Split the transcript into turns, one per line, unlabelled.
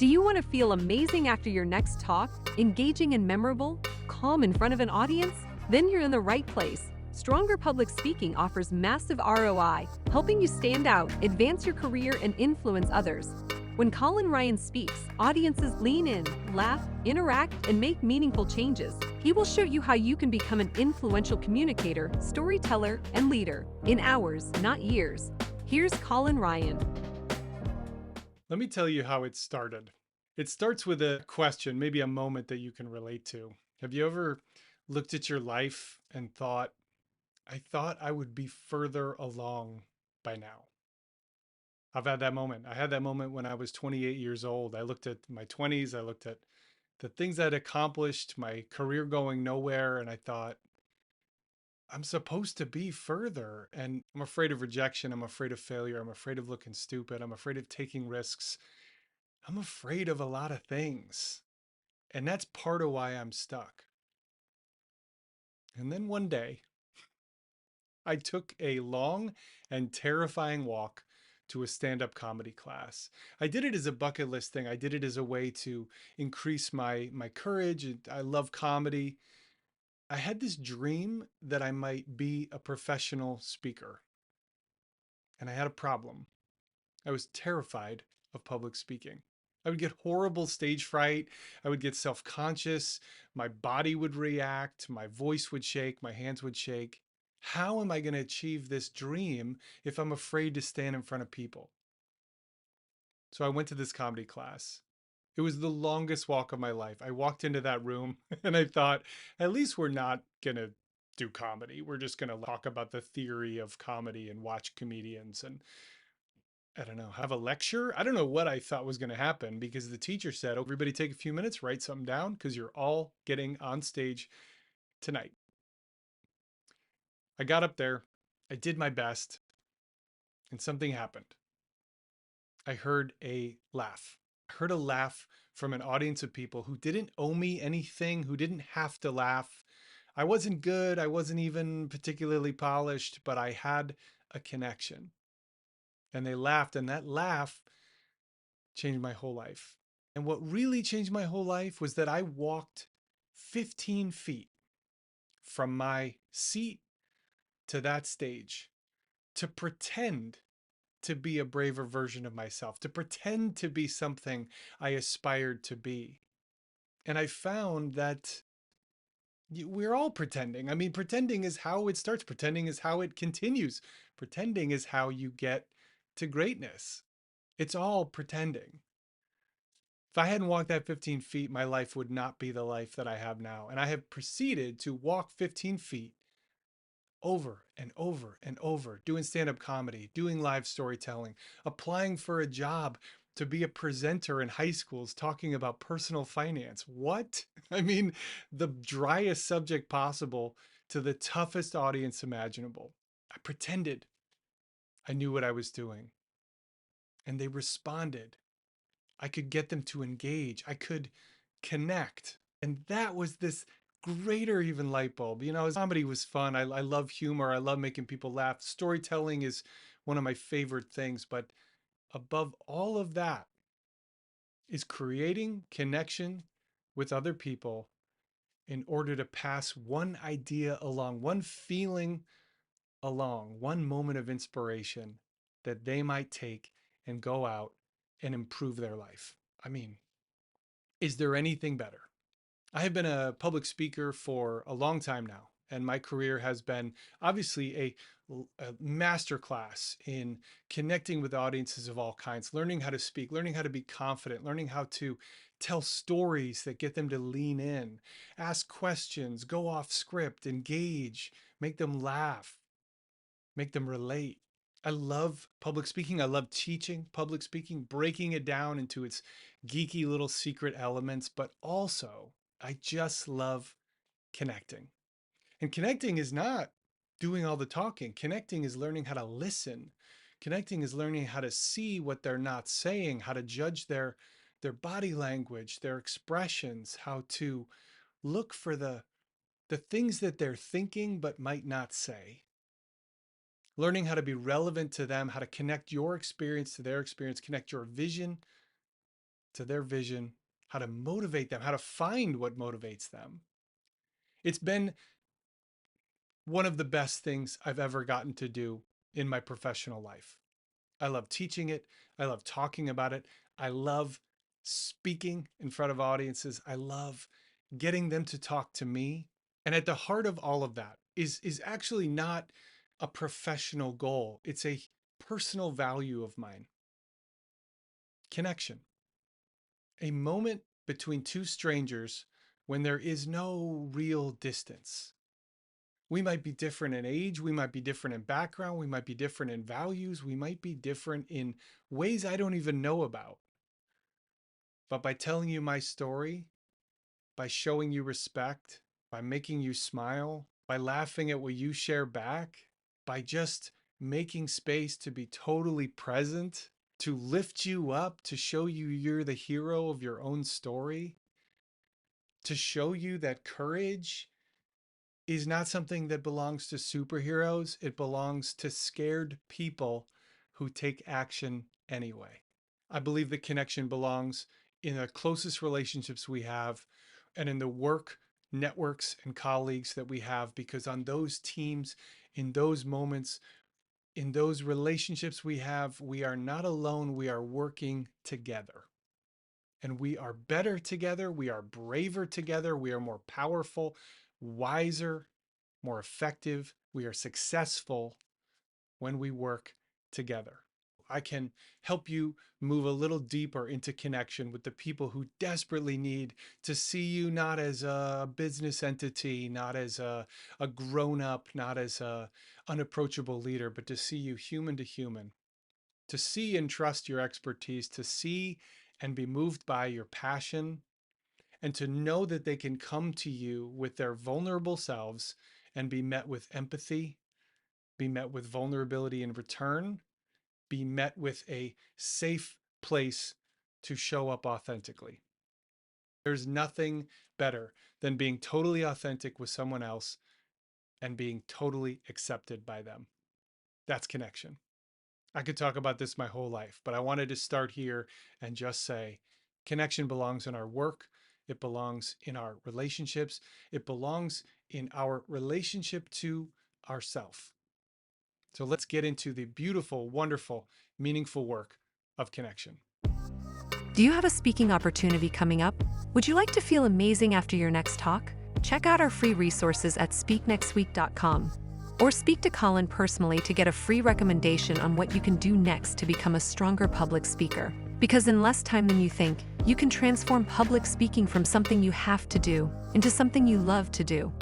Do you want to feel amazing after your next talk, engaging and memorable, calm in front of an audience? Then you're in the right place. Stronger Public Speaking offers massive ROI, helping you stand out, advance your career, and influence others. When Colin Ryan speaks, audiences lean in, laugh, interact, and make meaningful changes. He will show you how you can become an influential communicator, storyteller, and leader in hours, not years. Here's Colin Ryan.
Let me tell you how it started. It starts with a question, maybe a moment that you can relate to. Have you ever looked at your life and thought, I thought I would be further along by now? I've had that moment. I had that moment when I was 28 years old. I looked at my 20s, I looked at the things I'd accomplished, my career going nowhere, and I thought, I'm supposed to be further. And I'm afraid of rejection. I'm afraid of failure. I'm afraid of looking stupid. I'm afraid of taking risks. I'm afraid of a lot of things. And that's part of why I'm stuck. And then one day, I took a long and terrifying walk to a stand-up comedy class. I did it as a bucket list thing. I did it as a way to increase my courage. I love comedy. I had this dream that I might be a professional speaker. And I had a problem. I was terrified of public speaking. I would get horrible stage fright. I would get self-conscious. My body would react. My voice would shake. My hands would shake. How am I going to achieve this dream if I'm afraid to stand in front of people? So I went to this comedy class. It was the longest walk of my life. I walked into that room and I thought, at least we're not going to do comedy. We're just going to talk about the theory of comedy and watch comedians and I don't know, have a lecture. I don't know what I thought was going to happen because the teacher said, "Oh, everybody take a few minutes, write something down because you're all getting on stage tonight." I got up there, I did my best, and something happened. I heard a laugh. I heard a laugh from an audience of people who didn't owe me anything, who didn't have to laugh. I wasn't good, I wasn't even particularly polished, but I had a connection. And they laughed, and that laugh changed my whole life. And what really changed my whole life was that I walked 15 feet from my seat to that stage to pretend to be a braver version of myself, to pretend to be something I aspired to be. And I found that we're all pretending. I mean, pretending is how it starts, pretending is how it continues, pretending is how you get to greatness. It's all pretending. If I hadn't walked that 15 feet, my life would not be the life that I have now. And I have proceeded to walk 15 feet over and over and over, doing stand-up comedy, doing live storytelling, applying for a job to be a presenter in high schools talking about personal finance. What? I mean, the driest subject possible to the toughest audience imaginable. I pretended I knew what I was doing, and they responded. I could get them to engage. I could connect. And that was this greater even light bulb. You know, comedy was fun. I love humor. I love making people laugh. Storytelling is one of my favorite things. But above all of that is creating connection with other people in order to pass one idea along, one feeling along, one moment of inspiration that they might take and go out and improve their life. I mean, is there anything better? I have been a public speaker for a long time now, and my career has been obviously a masterclass in connecting with audiences of all kinds, learning how to speak, learning how to be confident, learning how to tell stories that get them to lean in, ask questions, go off script, engage, make them laugh, make them relate. I love public speaking. I love teaching public speaking, breaking it down into its geeky little secret elements, but also I just love connecting. And connecting is not doing all the talking. Connecting is learning how to listen. Connecting is learning how to see what they're not saying, how to judge their body language, their expressions, how to look for the things that they're thinking but might not say. Learning how to be relevant to them, how to connect your experience to their experience, connect your vision to their vision, how to motivate them, how to find what motivates them. It's been one of the best things I've ever gotten to do in my professional life. I love teaching it. I love talking about it. I love speaking in front of audiences. I love getting them to talk to me. And at the heart of all of that is actually not a professional goal. It's a personal value of mine. Connection. A moment between two strangers when there is no real distance. We might be different in age, we might be different in background, we might be different in values, we might be different in ways I don't even know about. But by telling you my story, by showing you respect, by making you smile, by laughing at what you share back, by just making space to be totally present, to lift you up, to show you you're the hero of your own story, to show you that courage is not something that belongs to superheroes. It belongs to scared people who take action anyway. I believe that connection belongs in the closest relationships we have and in the work networks and colleagues that we have, because on those teams, in those moments, in those relationships we have, we are not alone. We are working together. And we are better together. We are braver together. We are more powerful, wiser, more effective. We are successful when we work together. I can help you move a little deeper into connection with the people who desperately need to see you not as a business entity, not as a grown-up, not as a unapproachable leader, but to see you human to human, to see and trust your expertise, to see and be moved by your passion, and to know that they can come to you with their vulnerable selves and be met with empathy, be met with vulnerability in return, be met with a safe place to show up authentically. There's nothing better than being totally authentic with someone else and being totally accepted by them. That's connection. I could talk about this my whole life, but I wanted to start here and just say connection belongs in our work. It belongs in our relationships. It belongs in our relationship to ourself. So let's get into the beautiful, wonderful, meaningful work of connection.
Do you have a speaking opportunity coming up? Would you like to feel amazing after your next talk? Check out our free resources at speaknextweek.com. Or speak to Colin personally to get a free recommendation on what you can do next to become a stronger public speaker. Because in less time than you think, you can transform public speaking from something you have to do into something you love to do.